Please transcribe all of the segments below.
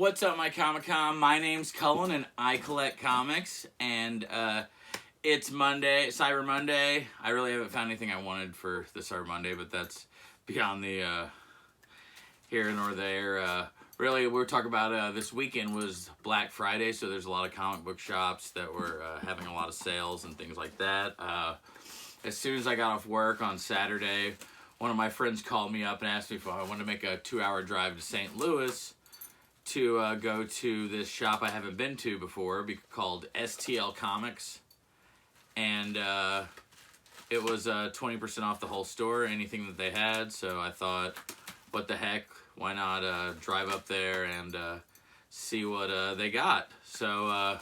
What's up, my Comic-Con? My name's Cullen, and I collect comics, and it's Monday, Cyber Monday. I really haven't found anything I wanted for the Cyber Monday, but that's beyond the here nor there. Really, we're talking about this weekend was Black Friday, so there's a lot of comic book shops that were having a lot of sales and things like that. As soon as I got off work on Saturday, one of my friends called me up and asked me if I wanted to make a 2-hour drive to St. Louis to go to this shop I haven't been to before called Stl Comics. And it was 20% off the whole store, anything that they had. So I thought, what the heck, why not drive up there and see what they got. So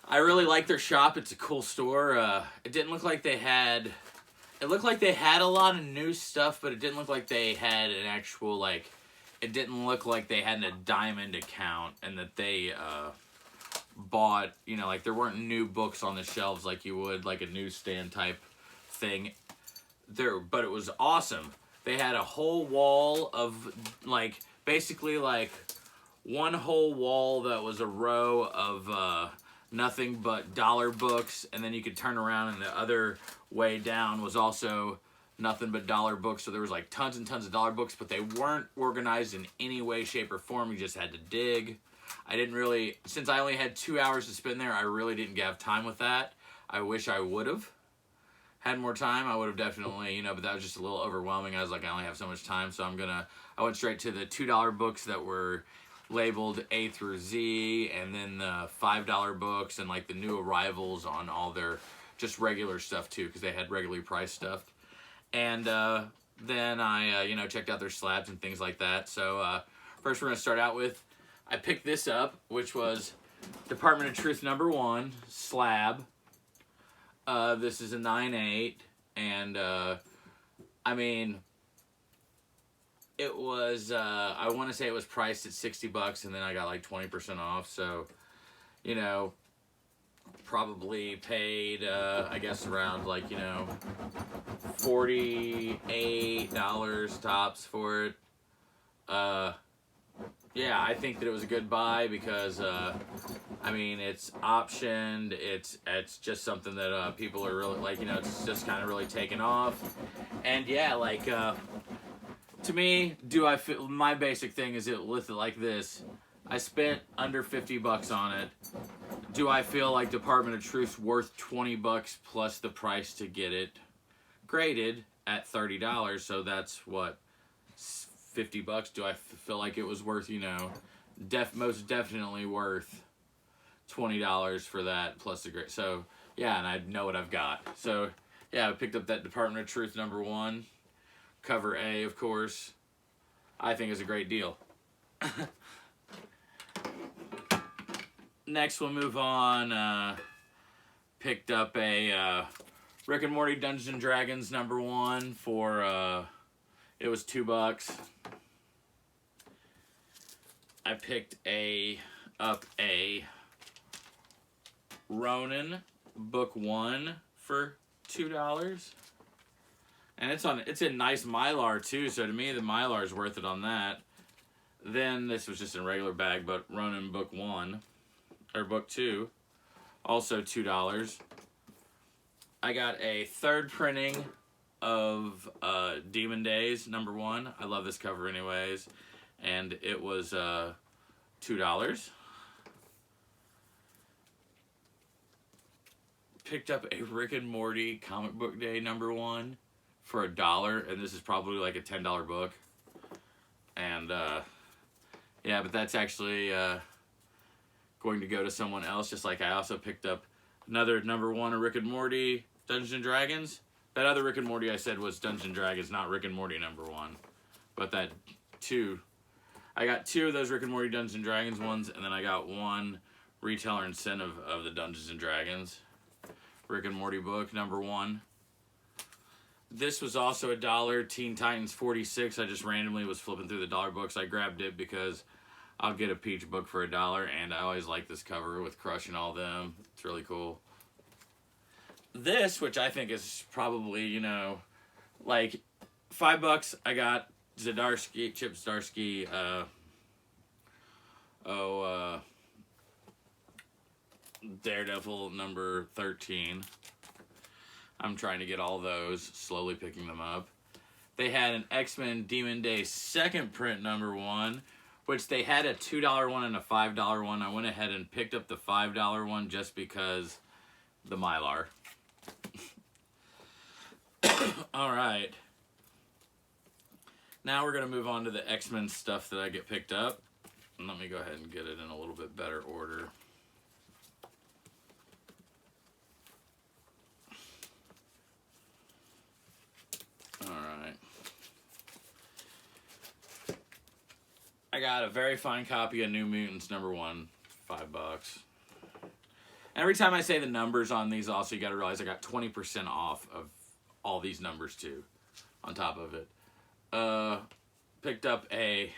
I really like their shop. It's a cool store. It didn't look like they had... It looked like they had a lot of new stuff, but it didn't look like they had an actual, like... It didn't look like they had a diamond account and that they bought, you know, like there weren't new books on the shelves like you would, like a newsstand type thing. But it was awesome. They had a whole wall of, like, basically like one whole wall that was a row of nothing but dollar books, and then you could turn around and the other way down was also nothing but dollar books. So there was like tons and tons of dollar books, but they weren't organized in any way, shape, or form. You just had to dig. I didn't really, since I only had 2 hours to spend there, I really didn't have time with that. I wish I would have had more time. I would have definitely, you know, but that was just a little overwhelming. I was like, I only have so much time, so I went straight to the $2 books that were labeled A through Z, and then the $5 books and like the new arrivals on all their just regular stuff too, because they had regularly priced stuff. And then I, you know, checked out their slabs and things like that. So first we're going to start out with, I picked this up, which was Department of Truth #1 slab. This is a 9/8, and I mean, it was, I want to say it was priced at $60, and then I got like 20% off. So, you know, probably paid, I guess around like, you know, $48 tops for it. Yeah, I think that it was a good buy because, I mean, it's optioned. It's just something that people are really, like, you know, it's just kind of really taken off. And yeah, like, to me, do I feel, my basic thing is it with it like this. I spent under $50 on it. Do I feel like Department of Truth's worth $20 plus the price to get it graded at $30? So that's what, $50. Do I feel like it was worth, you know, most definitely worth $20 for that plus the grade. So yeah, and I know what I've got. So yeah, I picked up that Department of Truth #1, cover A, of course. I think is a great deal. Next, we'll move on. Picked up a Rick and Morty Dungeons and Dragons #1 for, it was $2. I picked up a Ronin book 1 for $2. And it's in nice Mylar too, so to me the Mylar is worth it on that. Then this was just a regular bag, but Ronin book 1. Or book 2, also $2. I got a third printing of Demon Days #1. I love this cover anyways, and it was $2. Picked up a Rick and Morty Comic Book Day #1 for $1, and this is probably like a $10 book. And yeah, but that's actually going to go to someone else, just like I also picked up another #1 of Rick and Morty Dungeons and Dragons. That other Rick and Morty I said was Dungeons and Dragons, not Rick and Morty #1. But that I got 2 of those Rick and Morty Dungeons and Dragons ones, and then I got 1 retailer incentive of the Dungeons and Dragons Rick and Morty book #1. This was also $1, Teen Titans 46. I just randomly was flipping through the dollar books. I grabbed it because I'll get a Peach book for $1, and I always like this cover with Crush and all them. It's really cool. This, which I think is probably, you know, like $5, I got Chip Zdarsky, Daredevil number 13. I'm trying to get all those, slowly picking them up. They had an X-Men Demon Day second print number 1, which they had a $2 one and a $5 one. I went ahead and picked up the $5 one just because the Mylar. Alright. Now we're going to move on to the X-Men stuff that I get picked up. And let me go ahead and get it in a little bit better order. Alright. I got a very fine copy of New Mutants number 1, $5. Every time I say the numbers on these, also you got to realize I got 20% off of all these numbers too, on top of it. Picked up a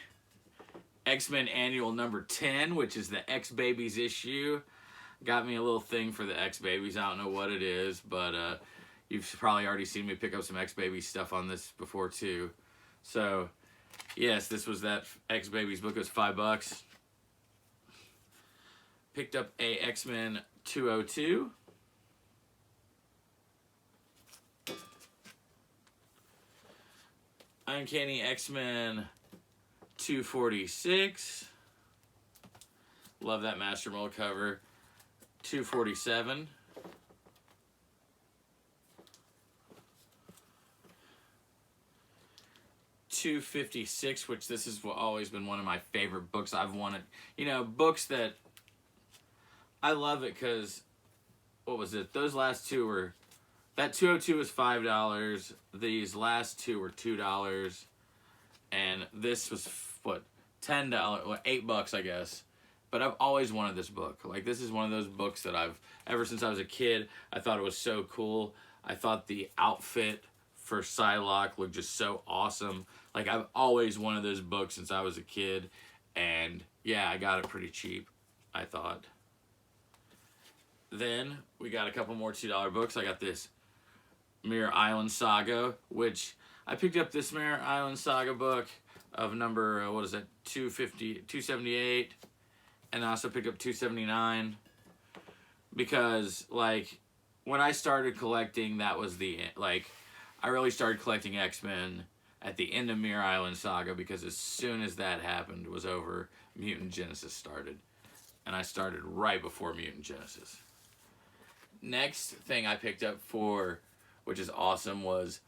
X-Men Annual number 10, which is the X-Babies issue. Got me a little thing for the X-Babies. I don't know what it is, but you've probably already seen me pick up some X-Babies stuff on this before too. So, yes, this was that X-Babies book. It was $5. Picked up a X-Men 202. Uncanny X-Men 246. Love that Master Mold cover. 247. $256, which this has always been one of my favorite books I've wanted. You know, books that I love it because, what was it? Those last two were, that 202 was $5. These last two were $2. And this was, what, $10, well, $8, I guess. But I've always wanted this book. Like, this is one of those books that ever since I was a kid, I thought it was so cool. I thought the outfit for Psylocke looked just so awesome. Like, I've always wanted this book since I was a kid. And, yeah, I got it pretty cheap, I thought. Then, we got a couple more $2 books. I got this Mirror Island Saga, which I picked up this Mirror Island Saga book of number, 278. And I also picked up 279. Because, like, when I started collecting, that was the, like, I really started collecting X-Men at the end of Mirror Island Saga, because as soon as that happened, was over, Mutant Genesis started. And I started right before Mutant Genesis. Next thing I picked up for, which is awesome, was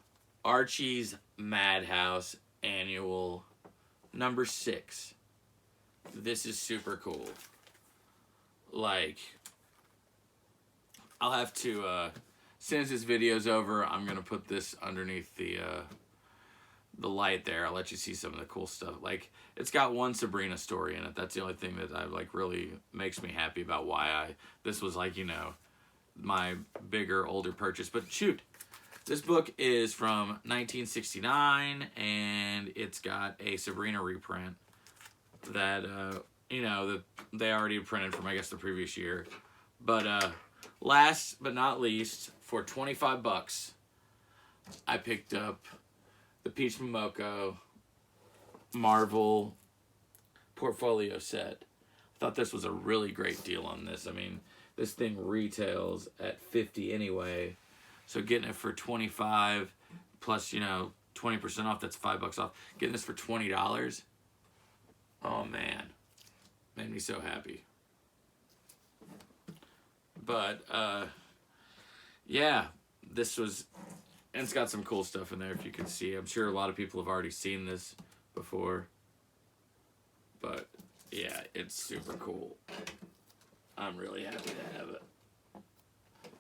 Archie's Madhouse Annual number 6. This is super cool. Like, I'll have to, as soon as this video's over, I'm going to put this underneath the light there. I'll let you see some of the cool stuff. Like, it's got one Sabrina story in it. That's the only thing that really makes me happy about why this was, like, you know, my bigger, older purchase. But shoot, this book is from 1969, and it's got a Sabrina reprint that, you know, they already printed from, I guess, the previous year. But last but not least, for $25, I picked up the Peach Momoko Marvel portfolio set. I thought this was a really great deal on this. I mean, this thing retails at $50 anyway, so getting it for $25 plus, you know, 20% off, that's $5 off. Getting this for $20, oh man, made me so happy. But yeah, this was, and it's got some cool stuff in there if you can see. I'm sure a lot of people have already seen this before, but yeah, it's super cool. I'm really happy to have it.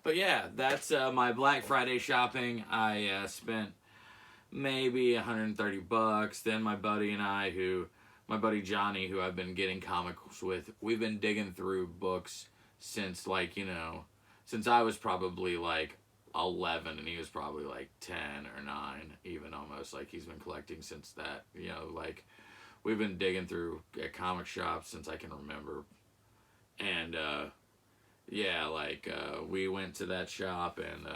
But yeah, that's my Black Friday shopping. I spent maybe $130. Then my buddy and I, my buddy Johnny, who I've been getting comics with, we've been digging through books since, like, you know, since I was probably like 11 and he was probably like 10 or 9, even almost. Like, he's been collecting since that, you know, like, we've been digging through a comic shop since I can remember. And yeah, like, we went to that shop and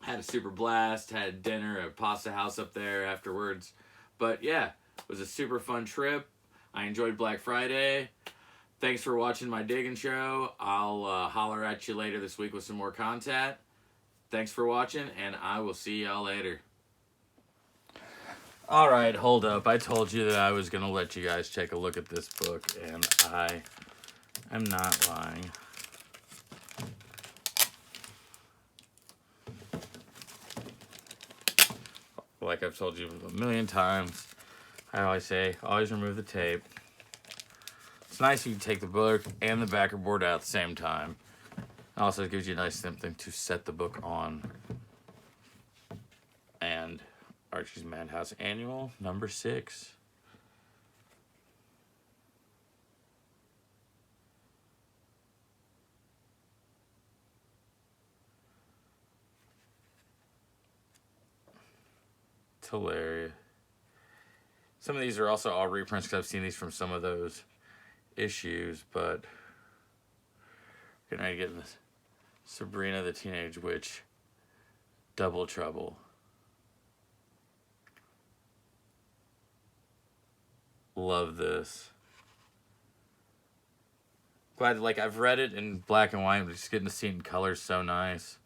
had a super blast, had dinner at Pasta House up there afterwards. But yeah, it was a super fun trip. I enjoyed Black Friday. Thanks for watching my Diggin show. I'll holler at you later this week with some more content. Thanks for watching, and I will see y'all later. All right, hold up. I told you that I was going to let you guys take a look at this book, and I am not lying. Like I've told you a million times, I always say, always remove the tape. It's nice you can take the book and the backer board out at the same time. Also, it gives you a nice something to set the book on. And Archie's Madhouse Annual, number 6. It's hilarious. Some of these are also all reprints because I've seen these from some of those issues, but good night getting this. Sabrina the Teenage Witch, Double Trouble. Love this. Glad, like, I've read it in black and white, but just getting to see it in color is so nice.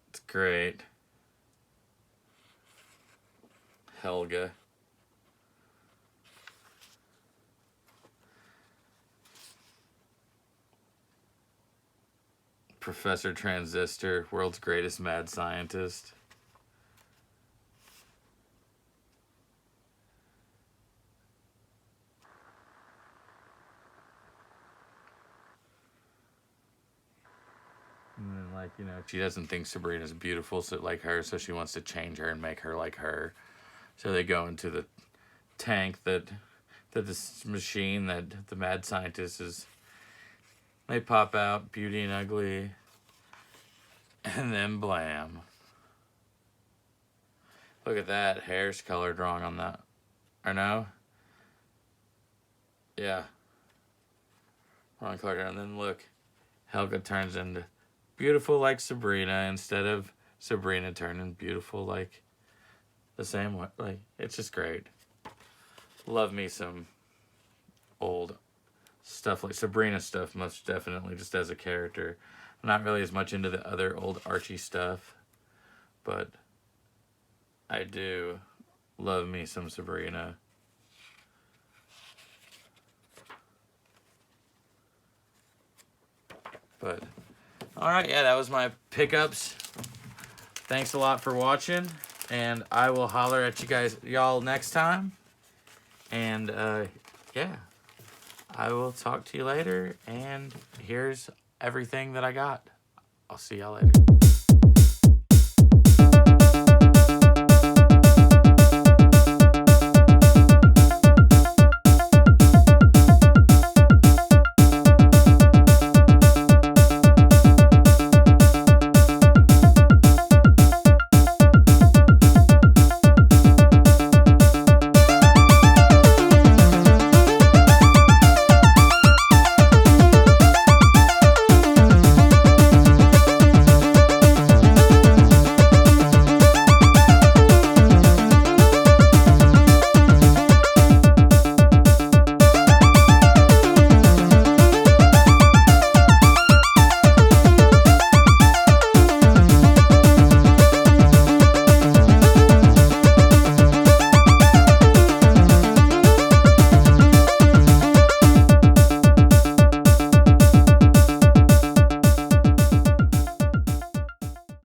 It's great. Helga. Professor Transistor, world's greatest mad scientist. And then, like, you know, she doesn't think Sabrina's beautiful, so like her, so she wants to change her and make her like her. So they go into the tank that this machine that the mad scientist is. They pop out, Beauty and Ugly, and then blam. Look at that, hair's colored wrong on that. Or no? Yeah. Wrong color, and then look, Helga turns into beautiful like Sabrina instead of Sabrina turning beautiful like the same way. Like, it's just great. Love me some old stuff like Sabrina stuff, most definitely, just as a character. I'm not really as much into the other old Archie stuff, but I do love me some Sabrina. But, alright, yeah, that was my pickups. Thanks a lot for watching, and I will holler at you guys, y'all, next time. And, yeah. I will talk to you later, and here's everything that I got. I'll see y'all later.